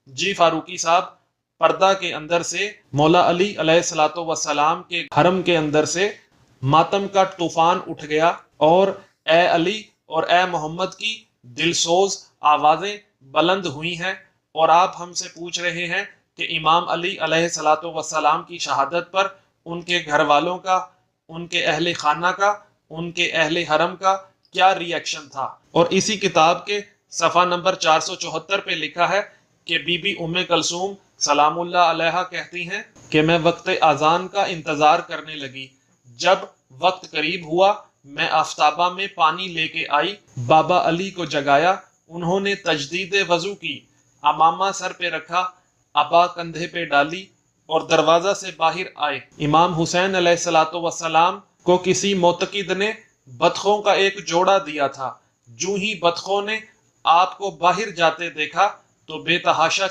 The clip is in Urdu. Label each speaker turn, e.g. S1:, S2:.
S1: جی فاروقی صاحب، پردہ کے اندر سے مولا علی علیہ الصلوۃ والسلام کے حرم کے اندر سے ماتم کا طوفان اٹھ گیا، اور اے علی اور اے محمد کی دلسوز آوازیں بلند ہوئی ہیں، اور آپ ہم سے پوچھ رہے ہیں کہ امام علی علیہ الصلوۃ والسلام کی شہادت پر ان کے گھر والوں کا، ان کے اہل خانہ کا، ان کے اہل حرم کا کیا ری ایکشن تھا۔ اور اسی کتاب کے صفحہ نمبر 474 پہ لکھا ہے کہ بی بی ام کلثوم سلام اللہ علیہا کہتی ہیں کہ میں وقت اذان کا انتظار کرنے لگی، جب وقت قریب ہوا میں آفتابہ میں پانی لے کے آئی، بابا علی کو جگایا، انہوں نے تجدید وضو کی، امامہ سر پہ رکھا، ابا کندھے پہ ڈالی اور دروازہ سے باہر آئے۔ امام حسین علیہ الصلوۃ والسلام کو کسی معتقد نے بطخوں کا ایک جوڑا دیا تھا، جو ہی بطخوں نے آپ کو باہر جاتے دیکھا تو بے تحاشا